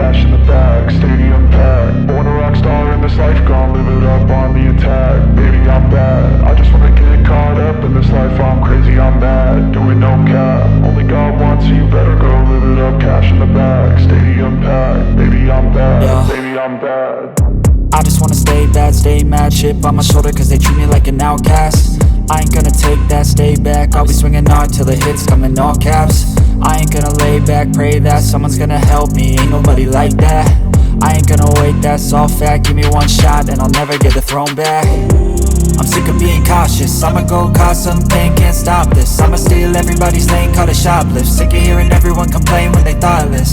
cash in the bag, stadium packed. Born a rock star in this life, gon' live it up on the attack. Baby, I'm bad, I just wanna get caught up in this life. I'm crazy, I'm mad, doing no cap. Only God wants, so you better go live it up. Cash in the bag, stadium packed. Baby, I'm bad, Yeah. baby, I'm bad. I just wanna stay bad, stay mad. Chip on my shoulder cause they treat me like an outcast. I ain't gonna take that, stay back. I'll be swinging hard till the hits come in all caps. I ain't gonna lay back, pray that someone's gonna help me. Ain't nobody like that. I ain't gonna wait, that's all fact. Give me one shot and I'll never get the throne back. I'm sick of being cautious, I'ma go cause some pain, can't stop this. I'ma steal everybody's lane, call it shoplift. Sick of hearing everyone complain when they thoughtless.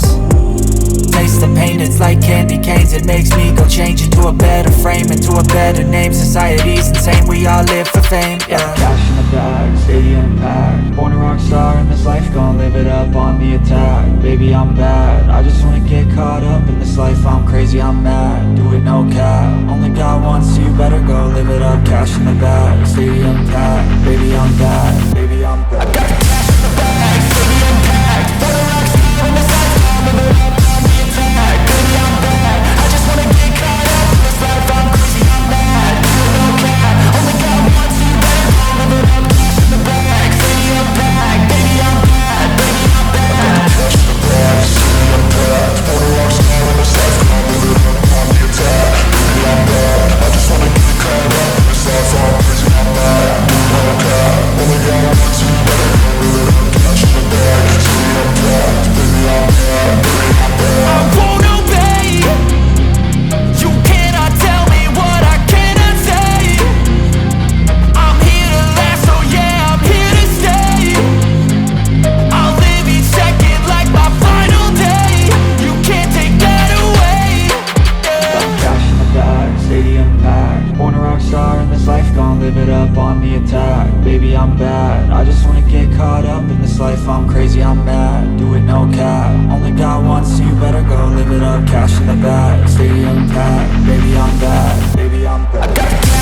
Taste the pain, it's like candy canes. It makes me go change into a better frame, into a better name. Society's insane, we all live for fame, yeah. Cash in the bag, stadium packed. Born a rock star in this life, gon' live it up on the attack. Baby, I'm bad, I just wanna get caught up in this life. I'm crazy, I'm mad, do it no cap. Only God wants, so you better go live it up. Cash in the bag, stadium packed. Baby, I'm bad, baby, I'm bad. I got cash in the bag, stadium packed. Born a rock star in this life, gon' live it up on the attack. Baby, I'm bad, I just wanna get caught up in this life. I'm crazy, I'm mad, do it no cap. Only God wants, so you better go live it up. Cash in the bag, stadium packed. Baby, I'm bad, baby, I'm bad. Cash in the bag, stadium packed. Born a rock star in this life, gon' live it up on the attack. Baby, I'm bad, I just wanna get caught up in this life. I'm crazy, I'm mad, do it no cap. Only God wants, so you better go live it up. Cash in the bag, stadium packed. Baby, I'm bad, baby, I'm bad. I won't obey. You cannot tell me what I cannot say. I'm here to last, so yeah, I'm here to stay. I'll live each second like my final day. You can't take that away, yeah. Cash in the bag, stadium packed. Born a rock star in this life, gon' live it up on the attack. Baby, I'm bad, I just wanna get caught up in this life. I'm crazy, I'm mad, do it no cap. Only God wants, so you better go live it up. Cash in the bag, stadium packed. Baby, I'm bad, baby, I'm bad.